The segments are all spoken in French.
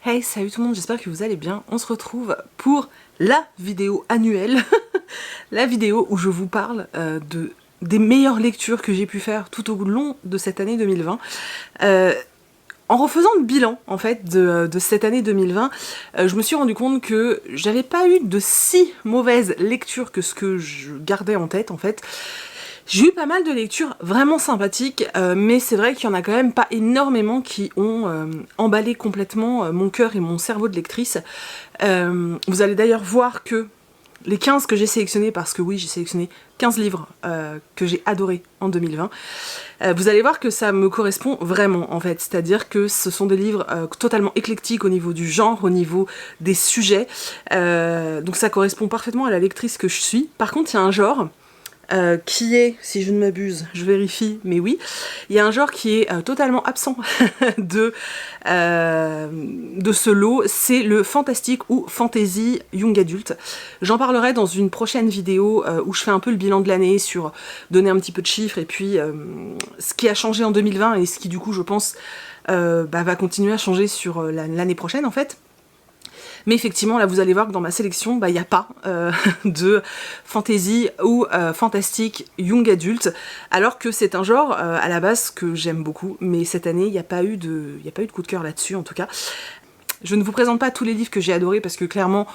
Hey, salut tout le monde, j'espère que vous allez bien. On se retrouve pour la vidéo annuelle, la vidéo où je vous parle des meilleures lectures que j'ai pu faire tout au long de cette année 2020. En refaisant le bilan en fait de cette année 2020, je me suis rendu compte que j'avais pas eu de si mauvaise lecture que ce que je gardais en tête en fait. J'ai eu pas mal de lectures vraiment sympathiques, mais c'est vrai qu'il y en a quand même pas énormément qui ont emballé complètement mon cœur et mon cerveau de lectrice. Vous allez d'ailleurs voir que les 15 que j'ai sélectionnés, parce que oui, j'ai sélectionné 15 livres que j'ai adorés en 2020, vous allez voir que ça me correspond vraiment en fait, c'est-à-dire que ce sont des livres totalement éclectiques au niveau du genre, au niveau des sujets, donc ça correspond parfaitement à la lectrice que je suis. Par contre, il y a un genre qui est, si je ne m'abuse, je vérifie, mais oui, il y a un genre qui est totalement absent de ce lot, c'est le fantastique ou fantasy young adulte. J'en parlerai dans une prochaine vidéo où je fais un peu le bilan de l'année, sur donner un petit peu de chiffres, et puis ce qui a changé en 2020 et ce qui du coup je pense va continuer à changer sur l'année prochaine en fait. Mais effectivement, là, vous allez voir que dans ma sélection, il n'y a pas de fantasy ou fantastique young adulte, alors que c'est un genre à la base que j'aime beaucoup. Mais cette année, il n'y a pas eu de coup de cœur là-dessus, en tout cas. Je ne vous présente pas tous les livres que j'ai adorés parce que clairement,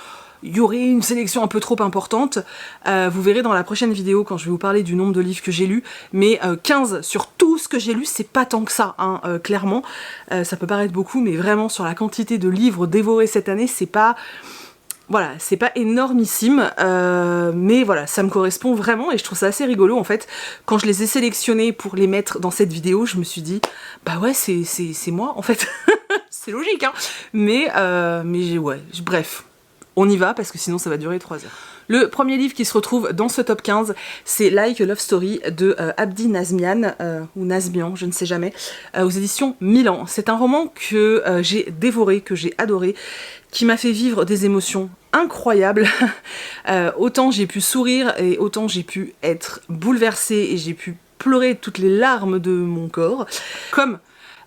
il y aurait une sélection un peu trop importante. Vous verrez dans la prochaine vidéo quand je vais vous parler du nombre de livres que j'ai lus, mais 15 sur tout ce que j'ai lu, c'est pas tant que ça, hein, clairement. Ça peut paraître beaucoup, mais vraiment sur la quantité de livres dévorés cette année, c'est pas... Voilà, c'est pas énormissime, mais voilà, ça me correspond vraiment et je trouve ça assez rigolo en fait. Quand je les ai sélectionnés pour les mettre dans cette vidéo, je me suis dit, bah ouais, c'est moi en fait. C'est logique, hein. Mais ouais, bref. On y va parce que sinon ça va durer 3 heures. Le premier livre qui se retrouve dans ce top 15, c'est Like a Love Story de Abdi Nazmian, ou Nazmian, je ne sais jamais, aux éditions Milan. C'est un roman que j'ai dévoré, que j'ai adoré, qui m'a fait vivre des émotions incroyables. Autant j'ai pu sourire et autant j'ai pu être bouleversée et j'ai pu pleurer toutes les larmes de mon corps. Comme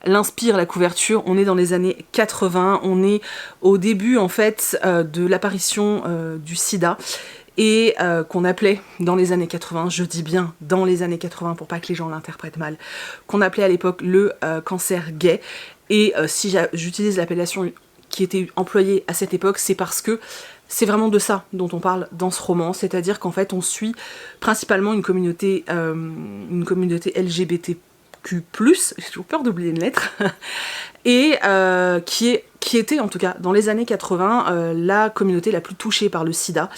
l'inspire la couverture, on est dans les années 80, on est au début en fait de l'apparition du sida et qu'on appelait dans les années 80, je dis bien dans les années 80 pour pas que les gens l'interprètent mal, qu'on appelait à l'époque le cancer gay. Et si j'utilise l'appellation qui était employée à cette époque, c'est parce que c'est vraiment de ça dont on parle dans ce roman, c'est-à-dire qu'en fait on suit principalement une communauté LGBT+, j'ai toujours peur d'oublier une lettre, et qui était en tout cas dans les années 80 la communauté la plus touchée par le sida.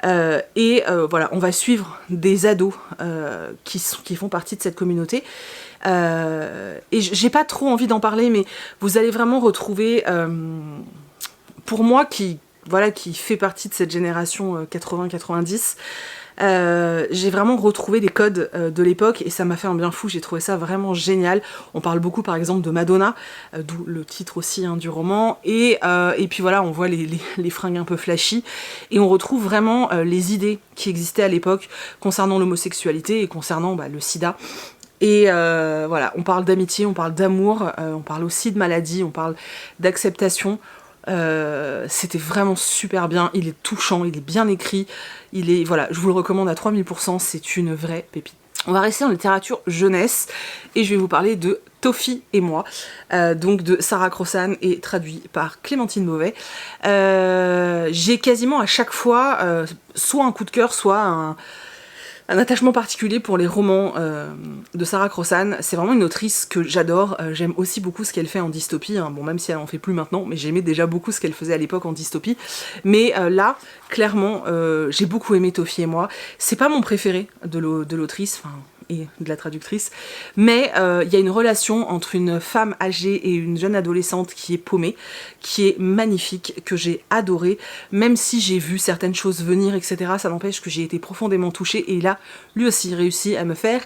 Voilà, on va suivre des ados qui font partie de cette communauté. Et j'ai pas trop envie d'en parler, mais vous allez vraiment retrouver, pour moi qui fait partie de cette génération 80-90, j'ai vraiment retrouvé des codes de l'époque et ça m'a fait un bien fou, j'ai trouvé ça vraiment génial. On parle beaucoup par exemple de Madonna, d'où le titre aussi du roman, et puis voilà, on voit les fringues un peu flashy et on retrouve vraiment les idées qui existaient à l'époque concernant l'homosexualité et concernant le sida. Et voilà, on parle d'amitié, on parle d'amour, on parle aussi de maladie, on parle d'acceptation. C'était vraiment super bien, il est touchant, il est bien écrit, voilà, je vous le recommande à 3000%, c'est une vraie pépite. On va rester en littérature jeunesse et je vais vous parler de Tofi et moi, donc de Sarah Crossan et traduit par Clémentine Beauvais. J'ai quasiment à chaque fois soit un coup de cœur, soit un attachement particulier pour les romans de Sarah Crossan. C'est vraiment une autrice que j'adore. J'aime aussi beaucoup ce qu'elle fait en dystopie, hein. Bon, même si elle en fait plus maintenant, mais j'aimais déjà beaucoup ce qu'elle faisait à l'époque en dystopie. Mais là, clairement, j'ai beaucoup aimé Tofi et moi. C'est pas mon préféré de l'autrice, et de la traductrice, mais il y a une relation entre une femme âgée et une jeune adolescente qui est paumée, qui est magnifique, que j'ai adoré, même si j'ai vu certaines choses venir, etc. Ça n'empêche que j'ai été profondément touchée, et là, lui aussi réussit à me faire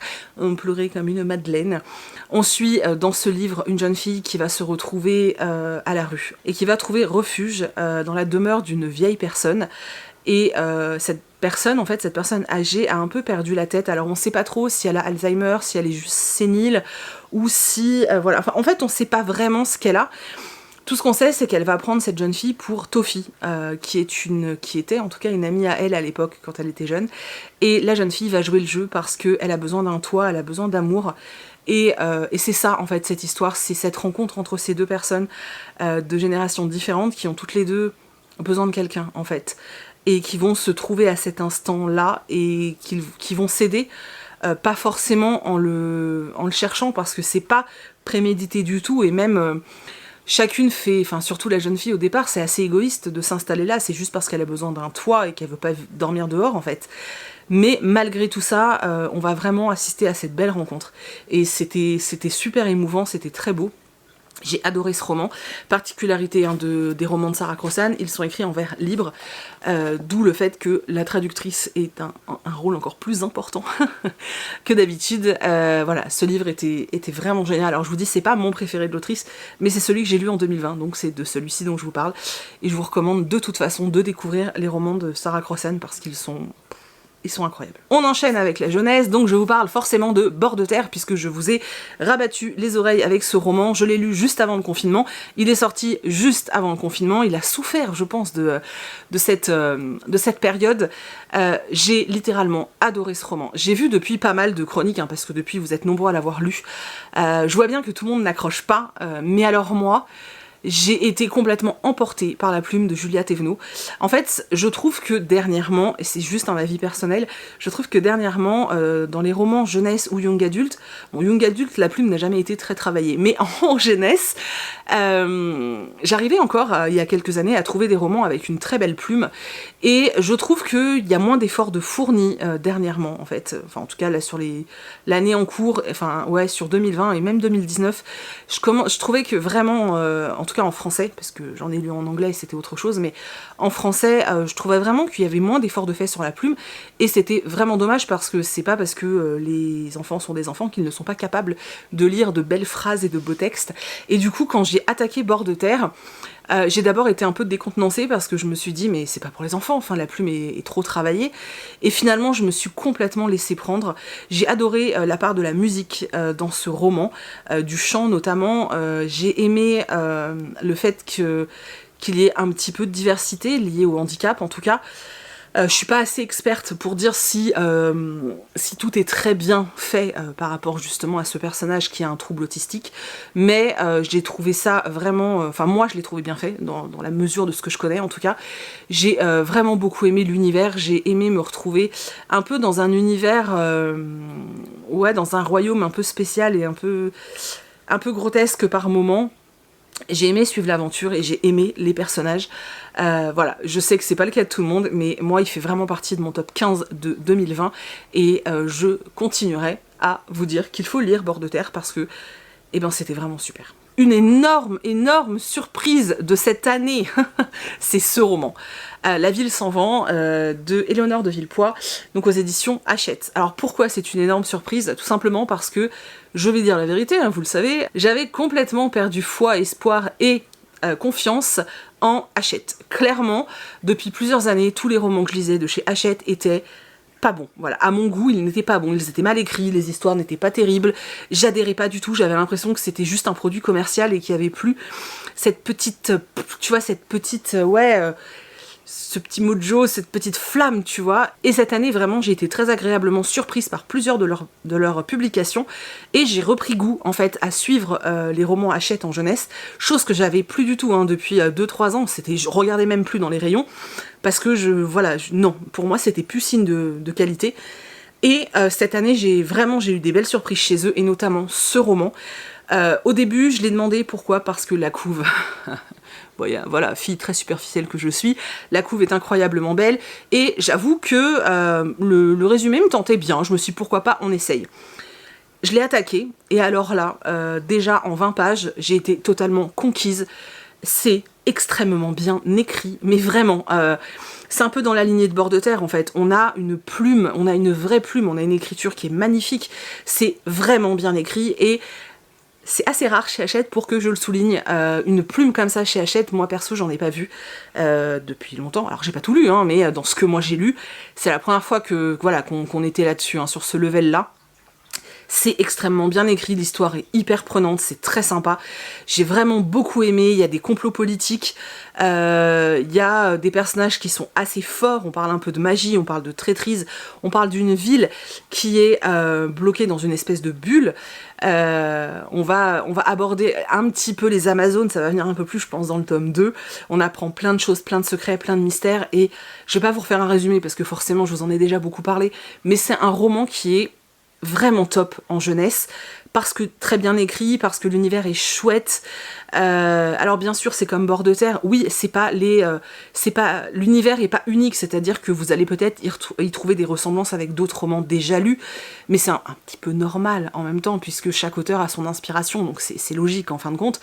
pleurer comme une madeleine. On suit dans ce livre une jeune fille qui va se retrouver à la rue, et qui va trouver refuge dans la demeure d'une vieille personne, et cette personne âgée a un peu perdu la tête. Alors on sait pas trop si elle a Alzheimer, si elle est juste sénile, ou si... voilà. Enfin, en fait, on sait pas vraiment ce qu'elle a. Tout ce qu'on sait, c'est qu'elle va prendre cette jeune fille pour Tofi, qui était en tout cas une amie à elle à l'époque, quand elle était jeune. Et la jeune fille va jouer le jeu parce qu'elle a besoin d'un toit, elle a besoin d'amour. Et c'est ça, en fait, cette histoire, c'est cette rencontre entre ces deux personnes de générations différentes qui ont toutes les deux besoin de quelqu'un, en fait. Et qui vont se trouver à cet instant-là et qui vont s'aider, pas forcément en le cherchant, parce que c'est pas prémédité du tout, et même... chacune fait, enfin surtout la jeune fille au départ, c'est assez égoïste de s'installer là, c'est juste parce qu'elle a besoin d'un toit et qu'elle veut pas dormir dehors en fait. Mais malgré tout ça, on va vraiment assister à cette belle rencontre. Et c'était super émouvant, c'était très beau. J'ai adoré ce roman. Particularité des romans de Sarah Crossan, ils sont écrits en vers libre, d'où le fait que la traductrice ait un rôle encore plus important que d'habitude. Voilà, ce livre était vraiment génial. Alors je vous dis, c'est pas mon préféré de l'autrice, mais c'est celui que j'ai lu en 2020, donc c'est de celui-ci dont je vous parle. Et je vous recommande de toute façon de découvrir les romans de Sarah Crossan parce qu'ils sont incroyables. On enchaîne avec la jeunesse, donc je vous parle forcément de Bord de terre, puisque je vous ai rabattu les oreilles avec ce roman. Je l'ai lu juste avant le confinement, il est sorti juste avant le confinement, il a souffert, je pense, de cette période. J'ai littéralement adoré ce roman. J'ai vu depuis pas mal de chroniques, parce que depuis vous êtes nombreux à l'avoir lu. Je vois bien que tout le monde n'accroche pas, mais alors moi... j'ai été complètement emportée par la plume de Julia Thévenot. En fait, je trouve que dernièrement, et c'est juste un avis personnel, je trouve que dernièrement, dans les romans jeunesse ou young adulte, bon, young adulte, la plume n'a jamais été très travaillée, mais en jeunesse, j'arrivais encore, il y a quelques années, à trouver des romans avec une très belle plume, et je trouve qu'il y a moins d'efforts de fournis dernièrement, en fait. Enfin, en tout cas, là, sur l'année en cours, enfin, ouais, sur 2020 et même 2019, je trouvais que vraiment, en tout cas en français, parce que j'en ai lu en anglais et c'était autre chose, mais en français, je trouvais vraiment qu'il y avait moins d'efforts de fait sur la plume, et c'était vraiment dommage parce que c'est pas parce que les enfants sont des enfants qu'ils ne sont pas capables de lire de belles phrases et de beaux textes. Et du coup, quand j'ai attaqué Bord de terre, j'ai d'abord été un peu décontenancée parce que je me suis dit mais c'est pas pour les enfants, enfin la plume est trop travaillée, et finalement je me suis complètement laissée prendre. J'ai adoré la part de la musique dans ce roman, du chant notamment. J'ai aimé le fait qu'il y ait un petit peu de diversité liée au handicap en tout cas. Je suis pas assez experte pour dire si tout est très bien fait par rapport justement à ce personnage qui a un trouble autistique, mais j'ai trouvé ça vraiment, enfin moi je l'ai trouvé bien fait, dans la mesure de ce que je connais en tout cas. J'ai vraiment beaucoup aimé l'univers, j'ai aimé me retrouver un peu dans un univers, ouais, dans un royaume un peu spécial et un peu grotesque par moments. J'ai aimé suivre l'aventure et j'ai aimé les personnages. Voilà, je sais que c'est pas le cas de tout le monde, mais moi il fait vraiment partie de mon top 15 de 2020 et je continuerai à vous dire qu'il faut lire Bord de terre parce que eh ben, c'était vraiment super. Une énorme surprise de cette année, c'est ce roman. La ville s'en vend, de Éléonore de Villepoix, donc aux éditions Hachette. Alors pourquoi c'est une énorme surprise? Tout simplement parce que, je vais dire la vérité, hein, vous le savez, j'avais complètement perdu foi, espoir et confiance en Hachette. Clairement, depuis plusieurs années, tous les romans que je lisais de chez Hachette étaient pas bons. Voilà, à mon goût, ils n'étaient pas bons, ils étaient mal écrits, les histoires n'étaient pas terribles, j'adhérais pas du tout, j'avais l'impression que c'était juste un produit commercial et qu'il n'y avait plus cette petite, tu vois, cette petite, ouais... ce petit mojo, cette petite flamme, tu vois. Et cette année, vraiment, j'ai été très agréablement surprise par plusieurs de leurs publications, et j'ai repris goût, en fait, à suivre les romans Hachette en jeunesse, chose que j'avais plus du tout, hein, depuis 2-3 ans, je regardais même plus dans les rayons, parce que non, pour moi, c'était plus signe de qualité. Et cette année, j'ai eu des belles surprises chez eux, et notamment ce roman. Au début, je l'ai demandé pourquoi, parce que la couve... Voilà, fille très superficielle que je suis, la couve est incroyablement belle, et j'avoue que le résumé me tentait bien, je me suis dit pourquoi pas, on essaye. Je l'ai attaqué, et alors là, déjà en 20 pages, j'ai été totalement conquise, c'est extrêmement bien écrit, mais vraiment... c'est un peu dans la lignée de Bord de terre en fait, on a une plume, on a une vraie plume, on a une écriture qui est magnifique, c'est vraiment bien écrit, et... c'est assez rare chez Hachette pour que je le souligne, une plume comme ça chez Hachette, moi perso j'en ai pas vu depuis longtemps, alors j'ai pas tout lu, hein, mais dans ce que moi j'ai lu, c'est la première fois que voilà qu'on était là-dessus, hein, sur ce level là. C'est extrêmement bien écrit, l'histoire est hyper prenante, c'est très sympa. J'ai vraiment beaucoup aimé, il y a des complots politiques, il y a des personnages qui sont assez forts, on parle un peu de magie, on parle de traîtrise, on parle d'une ville qui est bloquée dans une espèce de bulle. On va aborder un petit peu les Amazones, ça va venir un peu plus je pense dans le tome 2. On apprend plein de choses, plein de secrets, plein de mystères, et je vais pas vous refaire un résumé parce que forcément je vous en ai déjà beaucoup parlé, mais c'est un roman qui est vraiment top en jeunesse, parce que très bien écrit, parce que l'univers est chouette. Alors bien sûr c'est comme Bord de Terre, oui l'univers est pas unique, c'est-à-dire que vous allez peut-être y trouver des ressemblances avec d'autres romans déjà lus, mais c'est un petit peu normal en même temps, puisque chaque auteur a son inspiration, donc c'est logique en fin de compte.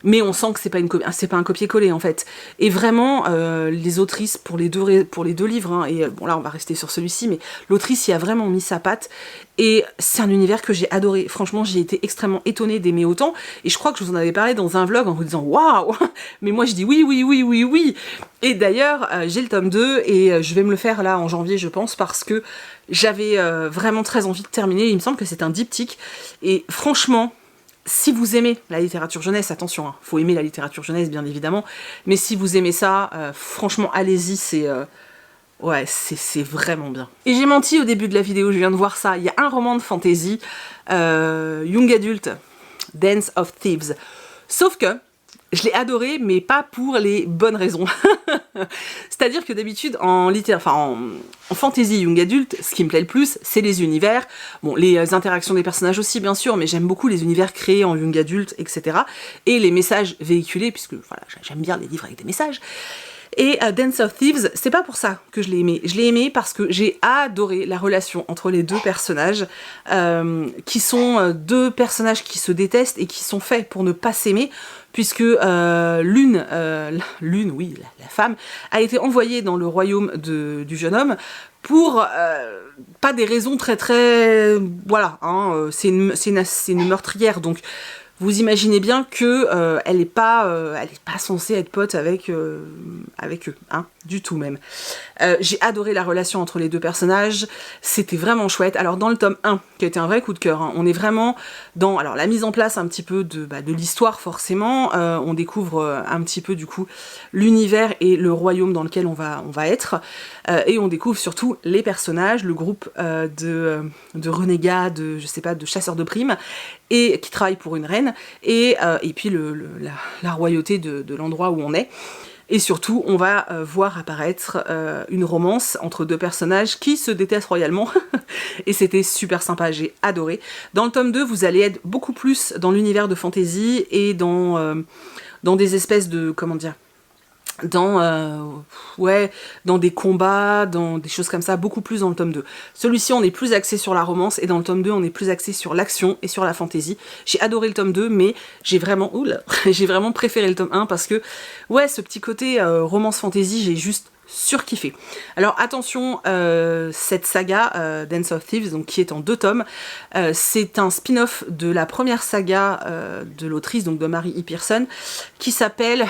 Mais on sent que c'est pas un copier-coller en fait. Et vraiment, les autrices pour les deux livres, hein, et bon là on va rester sur celui-ci, mais l'autrice y a vraiment mis sa patte. Et c'est un univers que j'ai adoré. Franchement, j'ai été extrêmement étonnée d'aimer autant. Et je crois que je vous en avais parlé dans un vlog en vous disant waouh. Mais moi je dis oui, oui, oui, oui, oui. Et d'ailleurs, j'ai le tome 2 et je vais me le faire là en janvier, je pense, parce que j'avais vraiment très envie de terminer. Il me semble que c'est un diptyque. Et franchement, si vous aimez la littérature jeunesse, attention, hein, faut aimer la littérature jeunesse bien évidemment, mais si vous aimez ça, franchement allez-y, ouais, c'est vraiment bien. Et j'ai menti au début de la vidéo, je viens de voir ça, il y a un roman de fantasy, Young Adult, Dance of Thieves, sauf que je l'ai adoré, mais pas pour les bonnes raisons. C'est-à-dire que d'habitude, en fantasy young adult, ce qui me plaît le plus, c'est les univers. Bon, les interactions des personnages aussi, bien sûr, mais j'aime beaucoup les univers créés en young adult, etc. Et les messages véhiculés, puisque voilà, j'aime bien les livres avec des messages. Et Dance of Thieves, c'est pas pour ça que je l'ai aimé. Je l'ai aimé parce que j'ai adoré la relation entre les deux personnages, qui sont deux personnages qui se détestent et qui sont faits pour ne pas s'aimer, puisque l'une, oui, la femme, a été envoyée dans le royaume du jeune homme pour pas des raisons très... Voilà, hein, c'est une meurtrière, donc... Vous imaginez bien que elle n'est pas censée être pote avec eux, hein, du tout même. J'ai adoré la relation entre les deux personnages, c'était vraiment chouette. Alors dans le tome 1, qui a été un vrai coup de cœur, hein, on est vraiment dans la mise en place un petit peu de l'histoire forcément, on découvre un petit peu du coup l'univers et le royaume dans lequel on va être, et on découvre surtout les personnages, le groupe de renégats, je sais pas, de chasseurs de primes, et qui travaillent pour une reine, et puis la royauté de l'endroit où on est. Et surtout, on va voir apparaître une romance entre deux personnages qui se détestent royalement. Et c'était super sympa, j'ai adoré. Dans le tome 2, vous allez être beaucoup plus dans l'univers de fantasy et dans des espèces de... comment dire, dans des combats, dans des choses comme ça, beaucoup plus dans le tome 2. Celui-ci, on est plus axé sur la romance, et dans le tome 2, on est plus axé sur l'action et sur la fantasy. J'ai adoré le tome 2, mais j'ai vraiment préféré le tome 1, parce que, ouais, ce petit côté romance fantasy, j'ai juste surkiffé. Alors attention, cette saga, Dance of Thieves, donc, qui est en 2 tomes, c'est un spin-off de la première saga de l'autrice, donc de Mary E. Pearson, qui s'appelle...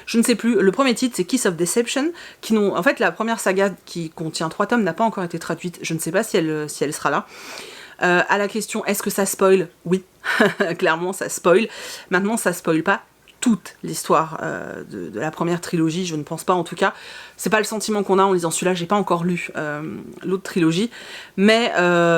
Je ne sais plus, le premier titre c'est Kiss of Deception, en fait la première saga qui contient 3 tomes n'a pas encore été traduite, je ne sais pas si elle sera là. À la question est-ce que ça spoil? Oui, clairement ça spoil. Maintenant ça spoil pas toute l'histoire de la première trilogie, je ne pense pas en tout cas. C'est pas le sentiment qu'on a en lisant celui-là, j'ai pas encore lu l'autre trilogie, mais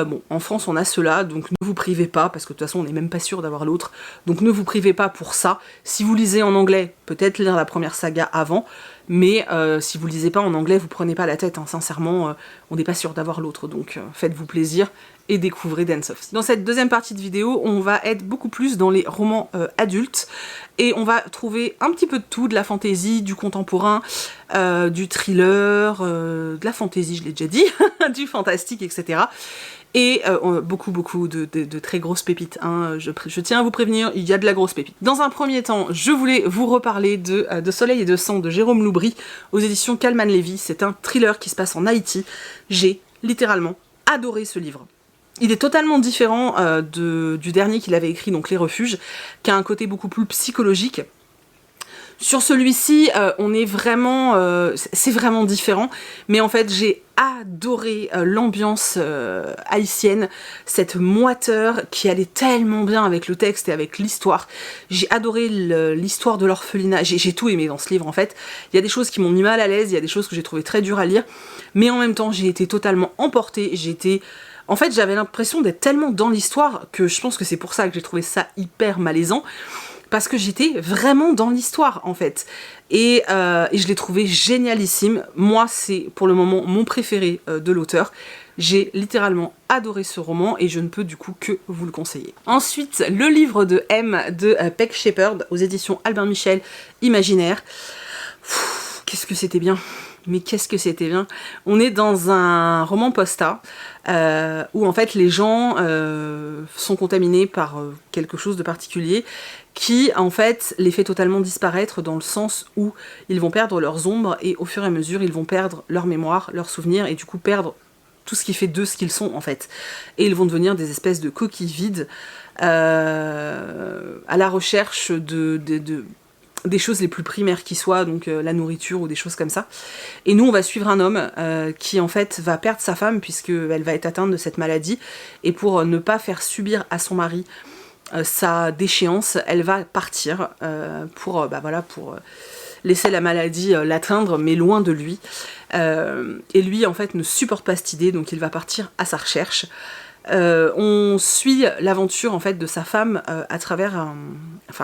bon, en France on a ceux-là, donc ne vous privez pas, parce que de toute façon on n'est même pas sûr d'avoir l'autre, donc ne vous privez pas pour ça. Si vous lisez en anglais, peut-être lire la première saga avant, mais si vous lisez pas en anglais, vous prenez pas la tête, hein, sincèrement, on n'est pas sûr d'avoir l'autre, donc faites-vous plaisir et découvrez Dance of Thieves. Dans cette deuxième partie de vidéo, on va être beaucoup plus dans les romans adultes, et on va trouver un petit peu de tout, de la fantaisie, du contemporain, du thriller, de la fantaisie, je l'ai déjà dit, du fantastique, etc. Et beaucoup de très grosses pépites, hein. Je tiens à vous prévenir, il y a de la grosse pépite. Dans un premier temps, je voulais vous reparler de Soleil et de sang de Jérôme Loubry aux éditions Calman Levy. C'est un thriller qui se passe en Haïti. J'ai littéralement adoré ce livre. Il est totalement différent du dernier qu'il avait écrit, donc Les Refuges, qui a un côté beaucoup plus psychologique. Sur celui-ci, on est vraiment, c'est vraiment différent, mais en fait j'ai adoré l'ambiance haïtienne, cette moiteur qui allait tellement bien avec le texte et avec l'histoire. J'ai adoré l'histoire de l'orphelinat, j'ai tout aimé dans ce livre en fait. Il y a des choses qui m'ont mis mal à l'aise, il y a des choses que j'ai trouvé très dures à lire, mais en même temps j'ai été totalement emportée, en fait j'avais l'impression d'être tellement dans l'histoire que je pense que c'est pour ça que j'ai trouvé ça hyper malaisant. Parce que j'étais vraiment dans l'histoire en fait. Et je l'ai trouvé génialissime. Moi c'est pour le moment mon préféré de l'auteur. J'ai littéralement adoré ce roman et je ne peux du coup que vous le conseiller. Ensuite, le livre de M de Peg Shepherd aux éditions Albin Michel, Imaginaire. Qu'est-ce que c'était bien! Mais qu'est-ce que c'était bien! On est dans un roman posta où en fait les gens sont contaminés par quelque chose de particulier qui en fait les fait totalement disparaître dans le sens où ils vont perdre leurs ombres et au fur et à mesure ils vont perdre leur mémoire, leurs souvenirs et du coup perdre tout ce qui fait d'eux ce qu'ils sont en fait. Et ils vont devenir des espèces de coquilles vides à la recherche des choses les plus primaires qui soient, donc la nourriture ou des choses comme ça. Et nous on va suivre un homme qui en fait va perdre sa femme puisqu'elle va être atteinte de cette maladie et pour ne pas faire subir à son mari sa déchéance, elle va partir pour laisser la maladie l'atteindre, mais loin de lui. Et lui, en fait, ne supporte pas cette idée, donc il va partir à sa recherche. On suit l'aventure, en fait, de sa femme à travers,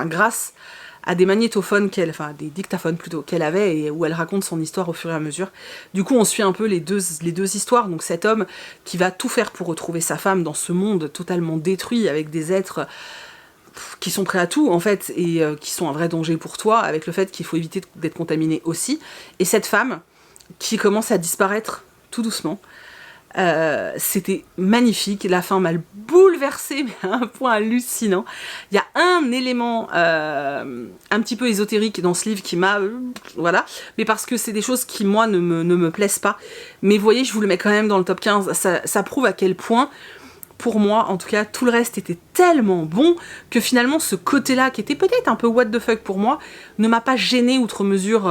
grâce à des magnétophones des dictaphones plutôt, qu'elle avait et où elle raconte son histoire au fur et à mesure. Du coup, on suit un peu les deux histoires. Donc cet homme qui va tout faire pour retrouver sa femme dans ce monde totalement détruit avec des êtres qui sont prêts à tout en fait et qui sont un vrai danger pour toi, avec le fait qu'il faut éviter d'être contaminé aussi. Et cette femme qui commence à disparaître tout doucement. C'était magnifique, la fin m'a bouleversée mais à un point hallucinant. Il y a un élément un petit peu ésotérique dans ce livre qui m'a... voilà, mais parce que c'est des choses qui moi ne me plaisent pas. Mais vous voyez, je vous le mets quand même dans le top 15, ça prouve à quel point, pour moi en tout cas, tout le reste était tellement bon que finalement ce côté-là, qui était peut-être un peu what the fuck pour moi, ne m'a pas gêné outre mesure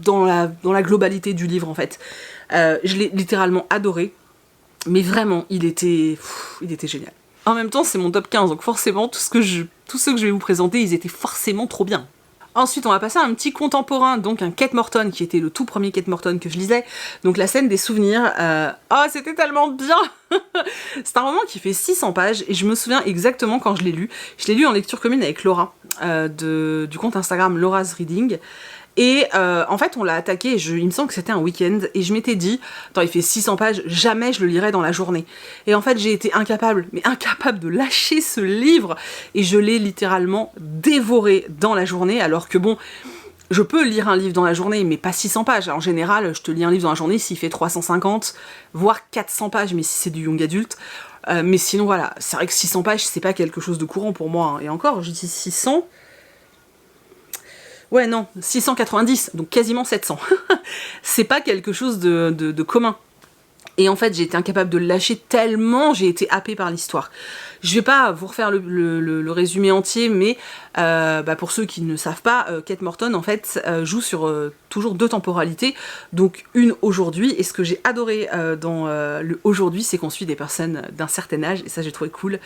dans la globalité du livre en fait. Je l'ai littéralement adoré, mais vraiment, il était génial. En même temps, c'est mon top 15, donc forcément, tous ceux que je vais vous présenter, ils étaient forcément trop bien. Ensuite, on va passer à un petit contemporain, donc un Kate Morton, qui était le tout premier Kate Morton que je lisais, donc la scène des souvenirs. Oh, c'était tellement bien. C'est un roman qui fait 600 pages, et je me souviens exactement quand je l'ai lu. Je l'ai lu en lecture commune avec Laura, du compte Instagram Laura's Reading. Et en fait on l'a attaqué, il me semble que c'était un week-end, et je m'étais dit, attends il fait 600 pages, jamais je le lirai dans la journée. Et en fait j'ai été incapable de lâcher ce livre, et je l'ai littéralement dévoré dans la journée, alors que bon, je peux lire un livre dans la journée, mais pas 600 pages. En général, je te lis un livre dans la journée s'il fait 350, voire 400 pages, mais si c'est du young adulte. Mais sinon voilà, c'est vrai que 600 pages c'est pas quelque chose de courant pour moi, hein. Et encore, je dis 600... Ouais, non, 690, donc quasiment 700. C'est pas quelque chose de commun. Et en fait, j'ai été incapable de le lâcher tellement j'ai été happée par l'histoire. Je vais pas vous refaire le résumé entier, mais pour ceux qui ne savent pas, Kate Morton, en fait, joue sur toujours deux temporalités. Donc une aujourd'hui, et ce que j'ai adoré dans le aujourd'hui, c'est qu'on suit des personnes d'un certain âge, et ça j'ai trouvé cool.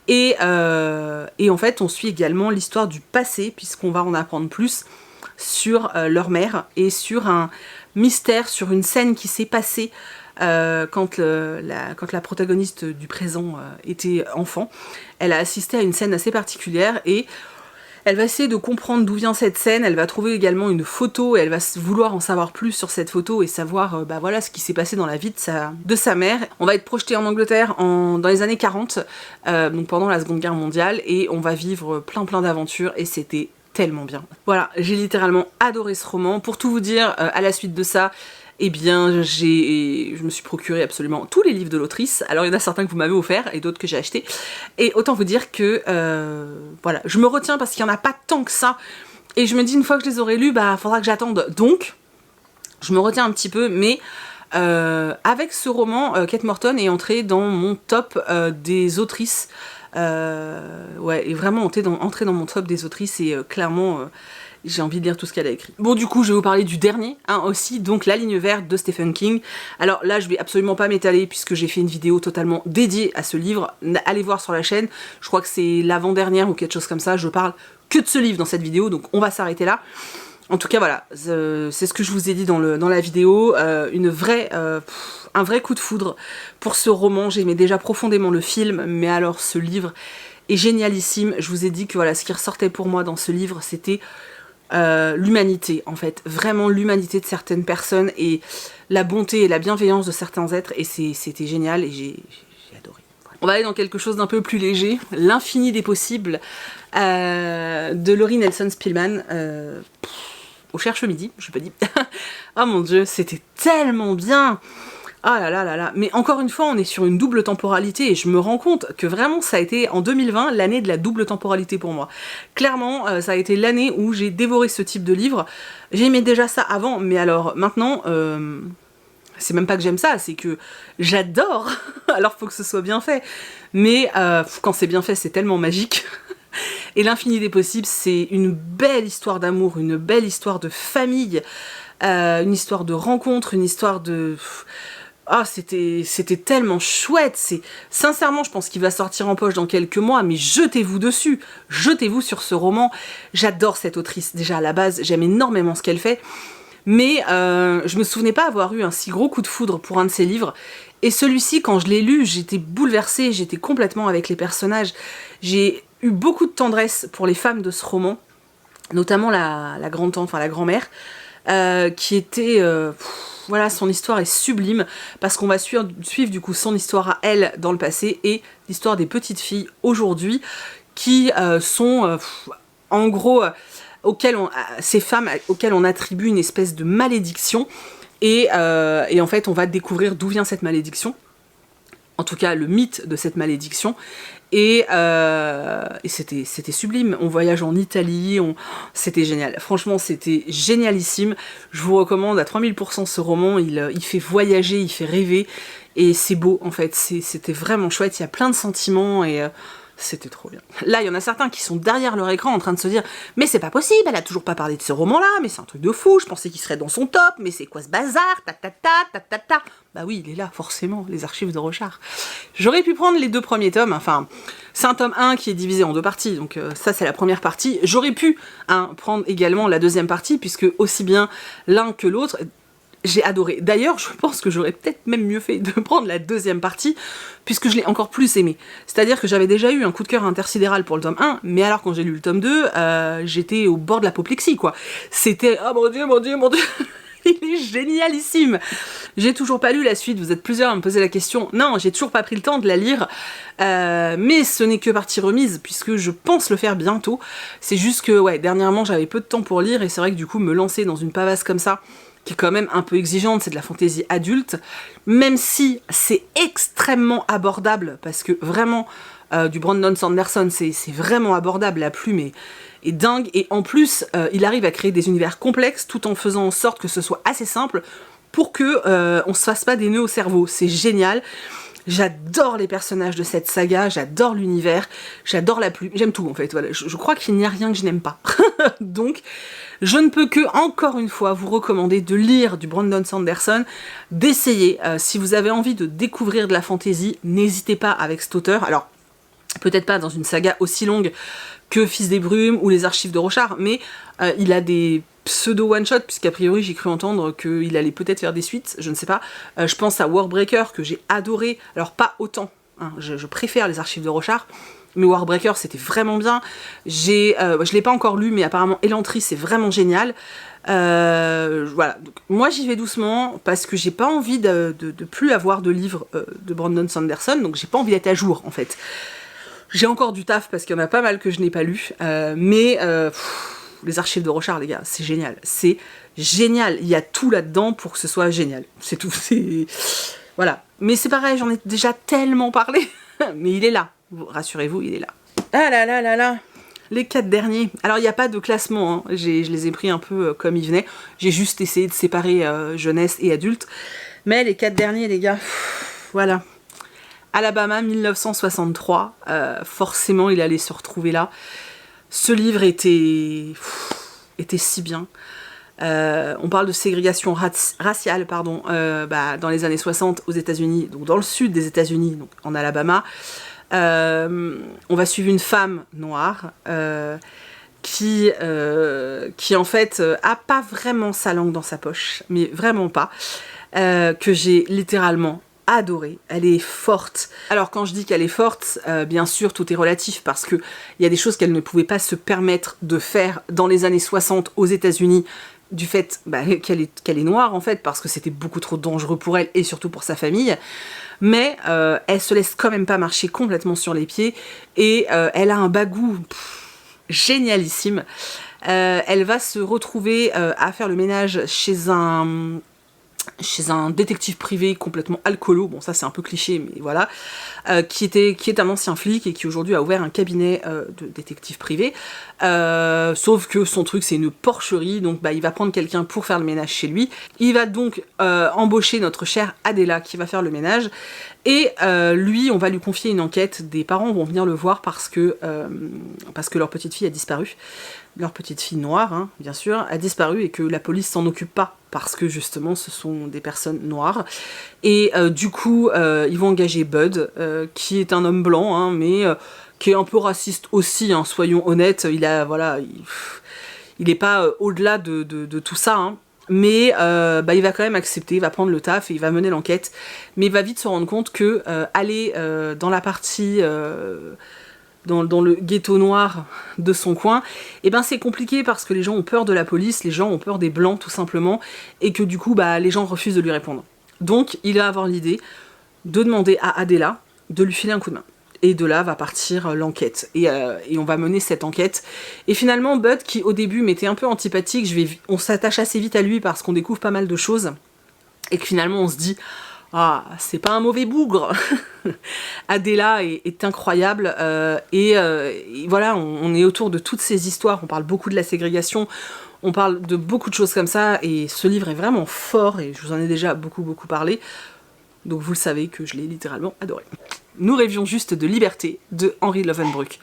Et en fait, on suit également l'histoire du passé, puisqu'on va en apprendre plus sur leur mère, et sur un mystère, sur une scène qui s'est passée quand la protagoniste du présent était enfant. Elle a assisté à une scène assez particulière et elle va essayer de comprendre d'où vient cette scène. Elle va trouver également une photo et elle va vouloir en savoir plus sur cette photo et savoir voilà ce qui s'est passé dans la vie de sa mère. On va être projeté en Angleterre dans les années 40, donc pendant la Seconde Guerre mondiale, et on va vivre plein d'aventures et c'était tellement bien. Voilà, j'ai littéralement adoré ce roman. Pour tout vous dire, à la suite de ça, eh bien, je me suis procuré absolument tous les livres de l'autrice. Alors, il y en a certains que vous m'avez offerts et d'autres que j'ai achetés. Et autant vous dire que, voilà, je me retiens parce qu'il n'y en a pas tant que ça. Et je me dis, une fois que je les aurai lus, faudra que j'attende. Donc, je me retiens un petit peu, mais avec ce roman, Kate Morton est entrée dans mon top des autrices. Ouais, est vraiment entrée dans mon top des autrices et clairement... j'ai envie de lire tout ce qu'elle a écrit. Bon, du coup, je vais vous parler du dernier, aussi, donc La Ligne Verte de Stephen King. Alors là, je vais absolument pas m'étaler puisque j'ai fait une vidéo totalement dédiée à ce livre. Allez voir sur la chaîne, je crois que c'est l'avant-dernière ou quelque chose comme ça, je parle que de ce livre dans cette vidéo, donc on va s'arrêter là. En tout cas, voilà, c'est ce que je vous ai dit dans la vidéo, un vrai coup de foudre pour ce roman. J'aimais déjà profondément le film, mais alors ce livre est génialissime. Je vous ai dit que voilà, ce qui ressortait pour moi dans ce livre, c'était l'humanité, en fait. Vraiment l'humanité de certaines personnes et la bonté et la bienveillance de certains êtres, et c'était génial, et j'ai adoré. On va aller dans quelque chose d'un peu plus léger, L'infini des possibles, de Laurie Nelson Spillman. Au cherche-midi, je sais pas dit. Oh mon dieu, c'était tellement bien. Ah là là là là. Mais encore une fois, on est sur une double temporalité et je me rends compte que vraiment ça a été en 2020 l'année de la double temporalité pour moi. Clairement, ça a été l'année où j'ai dévoré ce type de livre. J'aimais déjà ça avant, mais alors maintenant, c'est même pas que j'aime ça, c'est que j'adore. Alors faut que ce soit bien fait. Mais quand c'est bien fait, c'est tellement magique. Et L'infini des possibles, c'est une belle histoire d'amour, une belle histoire de famille, une histoire de rencontre, une histoire de... Ah, c'était tellement chouette. Sincèrement, je pense qu'il va sortir en poche dans quelques mois, mais jetez-vous dessus, jetez-vous sur ce roman. J'adore cette autrice, déjà à la base, j'aime énormément ce qu'elle fait, mais je me souvenais pas avoir eu un si gros coup de foudre pour un de ses livres. Et celui-ci, quand je l'ai lu, j'étais bouleversée, j'étais complètement avec les personnages. J'ai eu beaucoup de tendresse pour les femmes de ce roman, notamment la grand-tante, enfin la grand-mère, qui était... voilà, son histoire est sublime, parce qu'on va suivre du coup son histoire à elle dans le passé, et l'histoire des petites filles aujourd'hui, qui sont, en gros, ces femmes auxquelles on attribue une espèce de malédiction, et en fait on va découvrir d'où vient cette malédiction, en tout cas le mythe de cette malédiction, et c'était sublime. On voyage en Italie, c'était génial. Franchement, c'était génialissime. Je vous recommande à 3000% ce roman. Il fait voyager, il fait rêver, et c'est beau en fait. C'était vraiment chouette. Il y a plein de sentiments et c'était trop bien. Là, il y en a certains qui sont derrière leur écran en train de se dire « Mais c'est pas possible, elle a toujours pas parlé de ce roman-là, mais c'est un truc de fou, je pensais qu'il serait dans son top, mais c'est quoi ce bazar, ta ta ta ta ta ta ». Bah oui, il est là, forcément, les archives de Rochard. J'aurais pu prendre les 2 premiers tomes, enfin, c'est un tome 1 qui est divisé en 2 parties, donc ça c'est la première partie. J'aurais pu prendre également la deuxième partie, puisque aussi bien l'un que l'autre... J'ai adoré. D'ailleurs, je pense que j'aurais peut-être même mieux fait de prendre la deuxième partie, puisque je l'ai encore plus aimé. C'est-à-dire que j'avais déjà eu un coup de cœur intersidéral pour le tome 1, mais alors quand j'ai lu le tome 2, j'étais au bord de l'apoplexie, quoi. C'était... Oh mon dieu, mon dieu, mon dieu. Il est génialissime. J'ai toujours pas lu la suite, vous êtes plusieurs à me poser la question. Non, j'ai toujours pas pris le temps de la lire, mais ce n'est que partie remise, puisque je pense le faire bientôt. C'est juste que, ouais, dernièrement, j'avais peu de temps pour lire, et c'est vrai que du coup, me lancer dans une pavasse comme ça, qui est quand même un peu exigeante, c'est de la fantaisie adulte, même si c'est extrêmement abordable, parce que vraiment, du Brandon Sanderson, c'est vraiment abordable, la plume est dingue, et en plus, il arrive à créer des univers complexes, tout en faisant en sorte que ce soit assez simple, pour que on se fasse pas des nœuds au cerveau. C'est génial. J'adore les personnages de cette saga, j'adore l'univers, j'adore la plume, j'aime tout en fait, voilà. Je crois qu'il n'y a rien que je n'aime pas. Donc, je ne peux que, encore une fois, vous recommander de lire du Brandon Sanderson, d'essayer, si vous avez envie de découvrir de la fantaisie, n'hésitez pas avec cet auteur. Alors, peut-être pas dans une saga aussi longue que Fils des Brumes ou Les Archives de Rochard, mais il a des pseudo one-shot, puisqu'a priori j'ai cru entendre qu'il allait peut-être faire des suites, je ne sais pas. Je pense à Warbreaker, que j'ai adoré, alors pas autant, hein, je préfère Les Archives de Rochard, mais Warbreaker c'était vraiment bien. Je l'ai pas encore lu, mais apparemment Elantris c'est vraiment génial. Voilà, donc, moi j'y vais doucement, parce que j'ai pas envie de plus avoir de livres de Brandon Sanderson, donc j'ai pas envie d'être à jour en fait. J'ai encore du taf, parce qu'il y en a pas mal que je n'ai pas lu, mais... Les Archives de Rochard, les gars, c'est génial. C'est génial. Il y a tout là-dedans pour que ce soit génial. C'est tout. Voilà. Mais c'est pareil, j'en ai déjà tellement parlé. Mais il est là. Rassurez-vous, il est là. Ah là là là là. Les 4 derniers. Alors, il n'y a pas de classement. Hein. Je les ai pris un peu comme ils venaient. J'ai juste essayé de séparer jeunesse et adulte. Mais les 4 derniers, les gars, voilà. Alabama, 1963. Forcément, il allait se retrouver là. Ce livre était était si bien. On parle de ségrégation raciale, pardon, dans les années 60 aux États-Unis, donc dans le sud des États-Unis, donc en Alabama. On va suivre une femme noire qui en fait a pas vraiment sa langue dans sa poche, mais vraiment pas, que j'ai littéralement adorée. Elle est forte. Alors quand je dis qu'elle est forte, bien sûr tout est relatif parce que il y a des choses qu'elle ne pouvait pas se permettre de faire dans les années 60 aux États-Unis du fait qu'elle est noire en fait, parce que c'était beaucoup trop dangereux pour elle et surtout pour sa famille. Mais elle se laisse quand même pas marcher complètement sur les pieds et elle a un bagou génialissime. Elle va se retrouver à faire le ménage chez un détective privé complètement alcoolo, bon ça c'est un peu cliché mais voilà, qui est un ancien flic et qui aujourd'hui a ouvert un cabinet de détective privé, sauf que son truc c'est une porcherie, donc il va prendre quelqu'un pour faire le ménage chez lui. Il va donc embaucher notre chère Adela qui va faire le ménage, et lui on va lui confier une enquête. Des parents vont venir le voir parce que leur petite fille a disparu. Leur petite fille noire, hein, bien sûr, a disparu et que la police s'en occupe pas parce que justement ce sont des personnes noires. Et du coup, ils vont engager Bud, qui est un homme blanc, hein, mais qui est un peu raciste aussi, hein, soyons honnêtes. Il est pas au-delà de tout ça, hein. Mais il va quand même accepter, il va prendre le taf et il va mener l'enquête. Mais il va vite se rendre compte que aller dans la partie... Dans le ghetto noir de son coin, et c'est compliqué parce que les gens ont peur de la police, les gens ont peur des blancs tout simplement, et que du coup les gens refusent de lui répondre. Donc il va avoir l'idée de demander à Adela de lui filer un coup de main. Et de là va partir l'enquête. Et on va mener cette enquête. Et finalement Bud, qui au début m'était un peu antipathique, on s'attache assez vite à lui parce qu'on découvre pas mal de choses, et que finalement on se dit ah, c'est pas un mauvais bougre. Adela est incroyable, et voilà, on est autour de toutes ces histoires, on parle beaucoup de la ségrégation, on parle de beaucoup de choses comme ça, et ce livre est vraiment fort, et je vous en ai déjà beaucoup parlé, donc vous le savez que je l'ai littéralement adoré. Nous rêvions juste de liberté, de Henry Lovenbroek.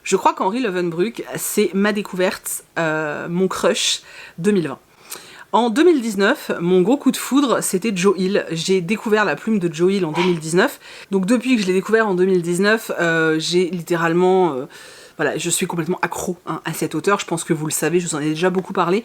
Je crois qu'Henry Lovenbroek, c'est ma découverte, mon crush 2020. En 2019, mon gros coup de foudre, c'était Joe Hill. J'ai découvert la plume de Joe Hill en 2019. Donc depuis que je l'ai découvert en 2019, j'ai littéralement... voilà, je suis complètement accro à cet auteur. Je pense que vous le savez, je vous en ai déjà beaucoup parlé.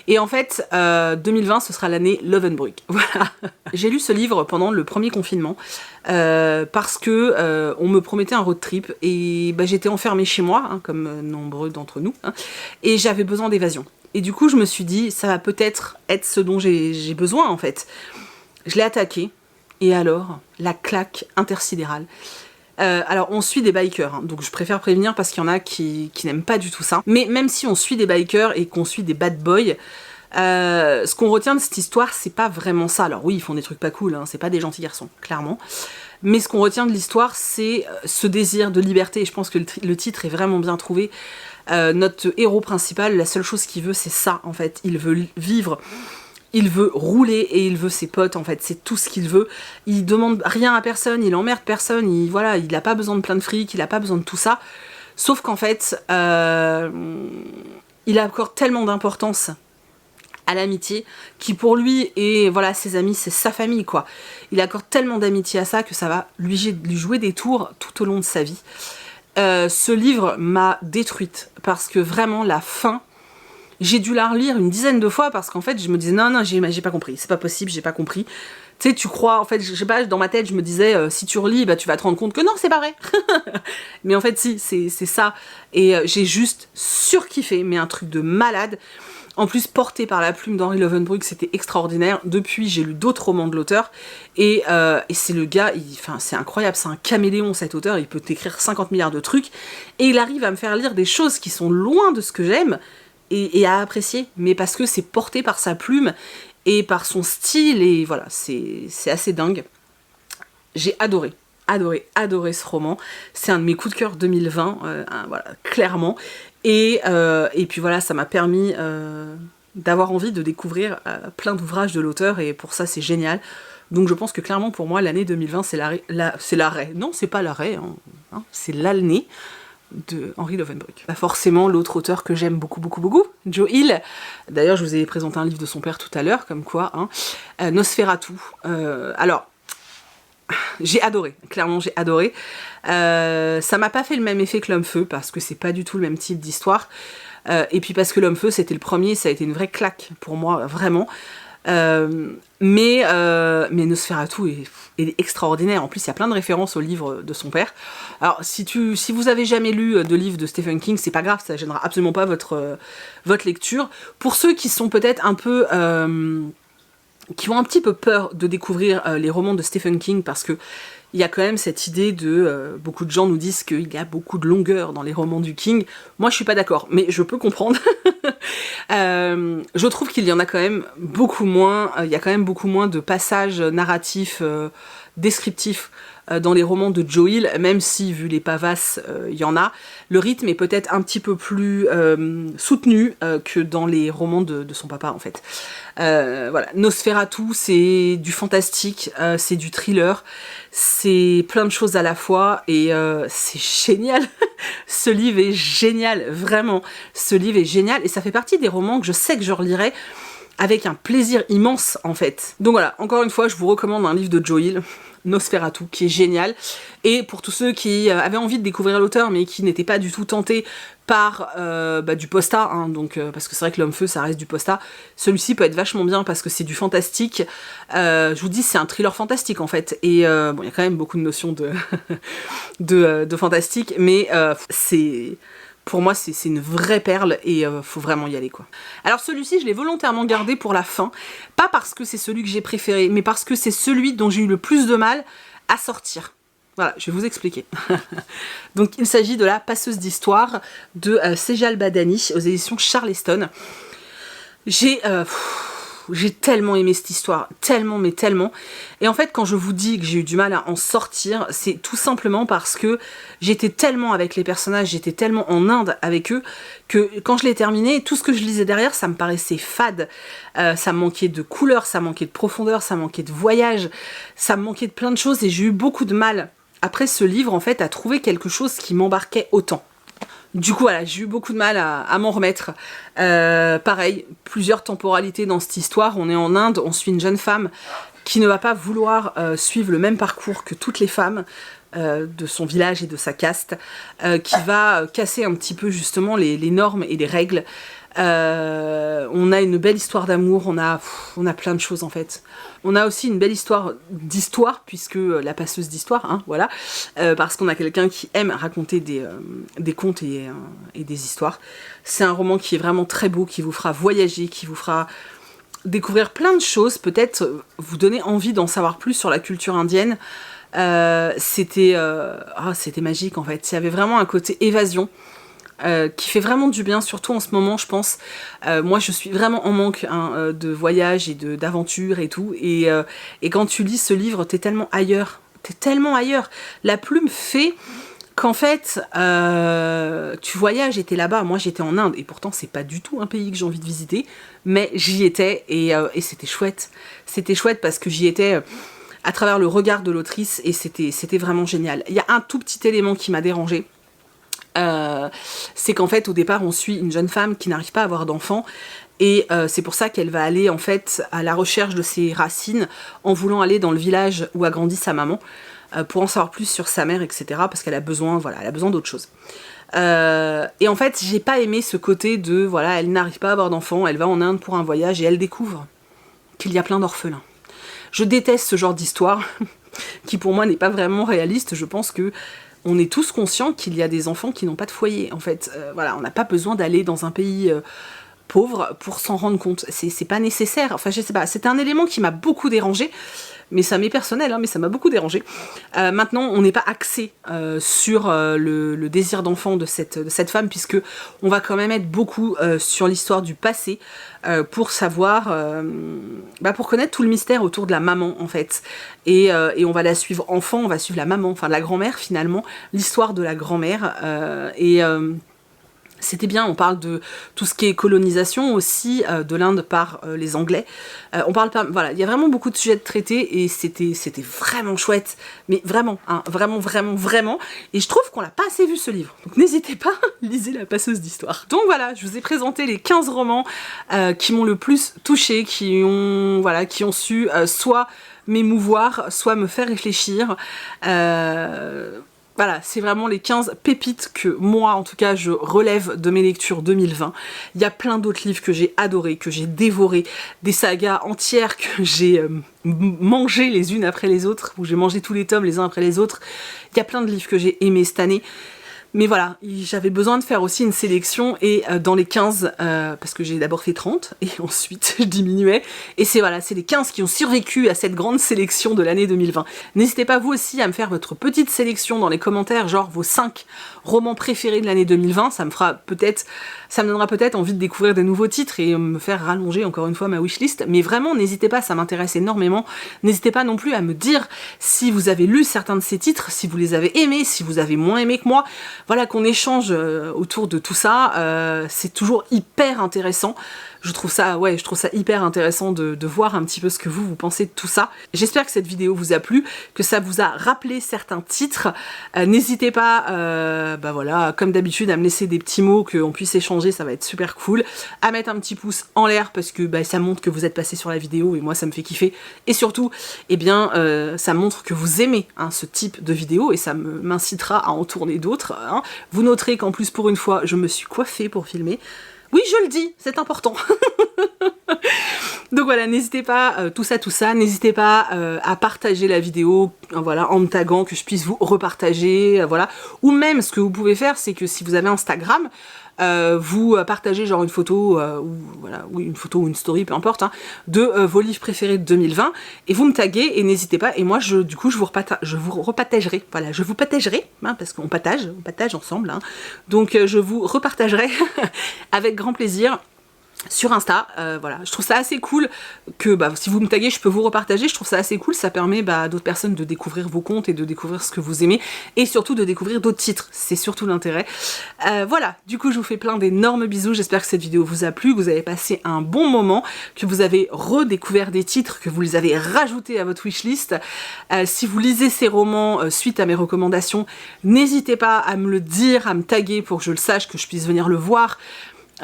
Et en fait, 2020, ce sera l'année Lovenbroek. Voilà. J'ai lu ce livre pendant le premier confinement, parce que on me promettait un road trip, et j'étais enfermée chez moi, hein, comme nombreux d'entre nous, hein, et j'avais besoin d'évasion. Et du coup, je me suis dit, ça va peut-être être ce dont j'ai besoin, en fait. Je l'ai attaqué, et alors, la claque intersidérale. Alors, on suit des bikers, hein, donc je préfère prévenir parce qu'il y en a qui n'aiment pas du tout ça. Mais même si on suit des bikers et qu'on suit des bad boys, ce qu'on retient de cette histoire, c'est pas vraiment ça. Alors oui, ils font des trucs pas cool, hein, c'est pas des gentils garçons, clairement. Mais ce qu'on retient de l'histoire, c'est ce désir de liberté, et je pense que le titre est vraiment bien trouvé. Notre héros principal, la seule chose qu'il veut, c'est ça, en fait. Il veut vivre, il veut rouler, et il veut ses potes, en fait. C'est tout ce qu'il veut. Il demande rien à personne, il emmerde personne, il a pas besoin de plein de fric, il a pas besoin de tout ça. Sauf qu'en fait, il accorde tellement d'importance à l'amitié, qui pour lui, et voilà, ses amis, c'est sa famille, quoi. Il accorde tellement d'amitié à ça que ça va lui jouer des tours tout au long de sa vie. Ce livre m'a détruite, parce que vraiment la fin, j'ai dû la relire une dizaine de fois parce qu'en fait je me disais non j'ai pas compris, c'est pas possible, j'ai pas compris. Tu sais, tu crois, en fait, je sais pas, dans ma tête je me disais si tu relis tu vas te rendre compte que non, c'est pas vrai. Mais en fait si, c'est ça, et j'ai juste surkiffé, mais un truc de malade. En plus, porté par la plume d'Henry Lovenbroek, c'était extraordinaire. Depuis, j'ai lu d'autres romans de l'auteur, et c'est le gars, c'est incroyable, c'est un caméléon cet auteur, il peut t'écrire 50 milliards de trucs, et il arrive à me faire lire des choses qui sont loin de ce que j'aime, et à apprécier, mais parce que c'est porté par sa plume, et par son style, et voilà, c'est assez dingue. J'ai adoré ce roman, c'est un de mes coups de cœur 2020, voilà, clairement. Et puis voilà, ça m'a permis d'avoir envie de découvrir plein d'ouvrages de l'auteur, et pour ça c'est génial. Donc je pense que clairement pour moi l'année 2020 c'est l'arrêt. Non, c'est pas l'arrêt, hein, c'est l'année. de Henry Lovenbruck. Bah forcément, l'autre auteur que j'aime beaucoup, Joe Hill. D'ailleurs, je vous ai présenté un livre de son père tout à l'heure, comme quoi, hein. Nosferatu. Alors, j'ai adoré, clairement j'ai adoré. Ça m'a pas fait le même effet que L'Homme-Feu, parce que c'est pas du tout le même type d'histoire. Et puis parce que L'Homme-Feu, c'était le premier, ça a été une vraie claque pour moi, vraiment. Mais Nosferatu est extraordinaire. En plus, il y a plein de références au livre de son père. Alors, si vous avez jamais lu de livre de Stephen King, c'est pas grave, ça gênera absolument pas votre lecture. Pour ceux qui sont peut-être un peu... qui ont un petit peu peur de découvrir les romans de Stephen King, parce que il y a quand même cette idée de... beaucoup de gens nous disent qu'il y a beaucoup de longueur dans les romans du King. Moi, je suis pas d'accord, mais je peux comprendre. Je trouve qu'il y en a quand même beaucoup moins. Il y a quand même beaucoup moins de passages narratifs, descriptifs dans les romans de Joe Hill, même si, vu les pavasses, il y en a. Le rythme est peut-être un petit peu plus soutenu que dans les romans de son papa, en fait. Voilà, Nosferatu, c'est du fantastique, c'est du thriller, c'est plein de choses à la fois, et c'est génial. Ce livre est génial, vraiment. Ce livre est génial, et ça fait partie des romans que je sais que je relirai avec un plaisir immense, en fait. Donc voilà, encore une fois, je vous recommande un livre de Joe Hill, Nosferatu, qui est génial. Et pour tous ceux qui avaient envie de découvrir l'auteur, mais qui n'étaient pas du tout tentés par du posta, hein, donc, parce que c'est vrai que L'Homme-Feu, ça reste du posta, celui-ci peut être vachement bien parce que c'est du fantastique. Je vous dis, c'est un thriller fantastique, en fait. Et bon, il y a quand même beaucoup de notions de fantastique, mais c'est... Pour moi, c'est une vraie perle et faut vraiment y aller, quoi. Alors celui-ci, je l'ai volontairement gardé pour la fin. Pas parce que c'est celui que j'ai préféré, mais parce que c'est celui dont j'ai eu le plus de mal à sortir. Voilà, je vais vous expliquer. Donc il s'agit de La Passeuse d'Histoire de Sejal Badani aux éditions Charleston. J'ai tellement aimé cette histoire, tellement, mais tellement. Et en fait, quand je vous dis que j'ai eu du mal à en sortir, c'est tout simplement parce que j'étais tellement avec les personnages, j'étais tellement en Inde avec eux, que quand je l'ai terminé, tout ce que je lisais derrière, ça me paraissait fade. Ça me manquait de couleur, ça manquait de profondeur, ça manquait de voyage, ça me manquait de plein de choses, et j'ai eu beaucoup de mal, après ce livre, en fait, à trouver quelque chose qui m'embarquait autant. Du coup, voilà, j'ai eu beaucoup de mal à m'en remettre. Pareil, plusieurs temporalités dans cette histoire. On est en Inde, on suit une jeune femme qui ne va pas vouloir suivre le même parcours que toutes les femmes de son village et de sa caste, qui va casser un petit peu justement les normes et les règles. On a une belle histoire d'amour, on a plein de choses en fait. On a aussi une belle histoire d'histoire, puisque la passeuse d'histoire, hein, voilà, parce qu'on a quelqu'un qui aime raconter des contes et des histoires. C'est un roman qui est vraiment très beau, qui vous fera voyager, qui vous fera découvrir plein de choses, peut-être vous donner envie d'en savoir plus sur la culture indienne. C'était magique en fait. Il y avait vraiment un côté évasion. Qui fait vraiment du bien, surtout en ce moment, je pense. Moi, je suis vraiment en manque de voyage et d'aventure et tout. Et quand tu lis ce livre, t'es tellement ailleurs. T'es tellement ailleurs. La plume fait qu'en fait, tu voyages et t'es là-bas. Moi, j'étais en Inde. Et pourtant, c'est pas du tout un pays que j'ai envie de visiter. Mais j'y étais et c'était chouette. C'était chouette parce que j'y étais... à travers le regard de l'autrice. Et c'était vraiment génial. Il y a un tout petit élément qui m'a dérangée. C'est qu'en fait au départ on suit une jeune femme qui n'arrive pas à avoir d'enfant et c'est pour ça qu'elle va aller en fait à la recherche de ses racines en voulant aller dans le village où a grandi sa maman pour en savoir plus sur sa mère, etc., parce qu'elle a besoin, voilà, elle a besoin d'autre chose. Et en fait j'ai pas aimé ce côté de voilà, elle n'arrive pas à avoir d'enfant, elle va en Inde pour un voyage et elle découvre qu'il y a plein d'orphelins. Je déteste ce genre d'histoire qui pour moi n'est pas vraiment réaliste. Je pense que on est tous conscients qu'il y a des enfants qui n'ont pas de foyer, en fait. Voilà, on n'a pas besoin d'aller dans un pays pauvre pour s'en rendre compte. C'est pas nécessaire. Enfin, je sais pas, c'est un élément qui m'a beaucoup dérangée. Mais ça m'est personnel, hein, mais ça m'a beaucoup dérangée. Maintenant, on n'est pas axé sur le désir d'enfant de cette femme, puisque on va quand même être beaucoup sur l'histoire du passé pour savoir, pour connaître tout le mystère autour de la maman, en fait. Et on va la suivre enfant, on va suivre la maman, enfin la grand-mère finalement, l'histoire de la grand-mère. C'était bien, on parle de tout ce qui est colonisation aussi de l'Inde par les Anglais. On parle pas, voilà, il y a vraiment beaucoup de sujets de traités et c'était vraiment chouette, mais vraiment, hein, vraiment. Et je trouve qu'on l'a pas assez vu ce livre. Donc n'hésitez pas, lisez La Passeuse d'Histoire. Donc voilà, je vous ai présenté les 15 romans qui m'ont le plus touchée, qui ont su soit m'émouvoir, soit me faire réfléchir. Voilà, c'est vraiment les 15 pépites que moi, en tout cas, je relève de mes lectures 2020. Il y a plein d'autres livres que j'ai adorés, que j'ai dévorés, des sagas entières que j'ai mangées les unes après les autres, où j'ai mangé tous les tomes les uns après les autres. Il y a plein de livres que j'ai aimés cette année. Mais voilà, j'avais besoin de faire aussi une sélection et dans les 15, parce que j'ai d'abord fait 30 et ensuite je diminuais, et c'est les 15 qui ont survécu à cette grande sélection de l'année 2020. N'hésitez pas vous aussi à me faire votre petite sélection dans les commentaires, genre vos 5 romans préférés de l'année 2020, ça me donnera peut-être envie de découvrir des nouveaux titres et me faire rallonger encore une fois ma wishlist, mais vraiment n'hésitez pas, ça m'intéresse énormément. N'hésitez pas non plus à me dire si vous avez lu certains de ces titres, si vous les avez aimés, si vous avez moins aimé que moi. Voilà, qu'on échange autour de tout ça, c'est toujours hyper intéressant. Je trouve ça hyper intéressant de voir un petit peu ce que vous pensez de tout ça. J'espère que cette vidéo vous a plu, que ça vous a rappelé certains titres. N'hésitez pas, comme d'habitude, à me laisser des petits mots, qu'on puisse échanger, ça va être super cool. À mettre un petit pouce en l'air parce que ça montre que vous êtes passé sur la vidéo et moi ça me fait kiffer. Et surtout, ça montre que vous aimez ce type de vidéo et ça m'incitera à en tourner d'autres. Vous noterez qu'en plus, pour une fois, je me suis coiffée pour filmer. Oui, je le dis, c'est important. Donc voilà, n'hésitez pas, tout ça, n'hésitez pas à partager la vidéo, en me taguant, que je puisse vous repartager, voilà. Ou même, ce que vous pouvez faire, c'est que si vous avez Instagram, vous partagez genre une photo, une photo ou une story, peu importe, de vos livres préférés de 2020, et vous me taguez, et n'hésitez pas, et moi, je vous repartagerai, voilà, je vous partagerai, parce qu'on partage ensemble, donc je vous repartagerai avec grand plaisir. Sur Insta, je trouve ça assez cool que si vous me taguez, je peux vous repartager, je trouve ça assez cool, ça permet à d'autres personnes de découvrir vos comptes et de découvrir ce que vous aimez, et surtout de découvrir d'autres titres, c'est surtout l'intérêt. Voilà, du coup je vous fais plein d'énormes bisous, j'espère que cette vidéo vous a plu, que vous avez passé un bon moment, que vous avez redécouvert des titres, que vous les avez rajoutés à votre wishlist. Si vous lisez ces romans suite à mes recommandations, n'hésitez pas à me le dire, à me taguer pour que je le sache, que je puisse venir le voir.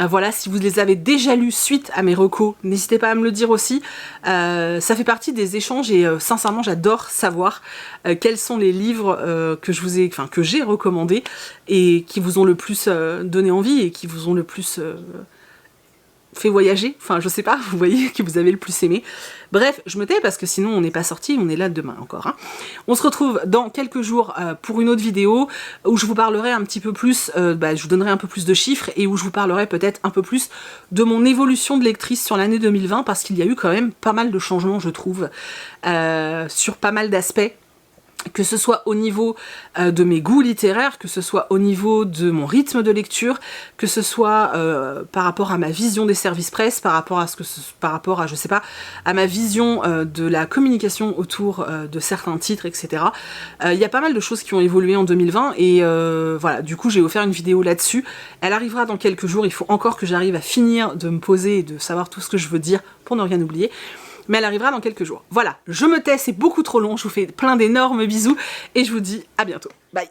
Voilà, si vous les avez déjà lus suite à mes recos, n'hésitez pas à me le dire aussi. Ça fait partie des échanges et sincèrement j'adore savoir quels sont les livres que j'ai recommandés et qui vous ont le plus donné envie et qui vous ont le plus fait voyager, je sais pas, vous voyez, que vous avez le plus aimé. Bref, je me tais parce que sinon on n'est pas sorti, on est là demain encore. On se retrouve dans quelques jours pour une autre vidéo où je vous parlerai un petit peu plus, je vous donnerai un peu plus de chiffres et où je vous parlerai peut-être un peu plus de mon évolution de lectrice sur l'année 2020 parce qu'il y a eu quand même pas mal de changements, je trouve, sur pas mal d'aspects. Que ce soit au niveau de mes goûts littéraires, que ce soit au niveau de mon rythme de lecture, que ce soit par rapport à ma vision des services presse, par rapport à je sais pas, à ma vision de la communication autour de certains titres, etc. Il y a pas mal de choses qui ont évolué en 2020 et voilà, du coup j'ai offert une vidéo là-dessus. Elle arrivera dans quelques jours, il faut encore que j'arrive à finir de me poser et de savoir tout ce que je veux dire pour ne rien oublier. Mais elle arrivera dans quelques jours. Voilà, je me tais, c'est beaucoup trop long, je vous fais plein d'énormes bisous et je vous dis à bientôt. Bye.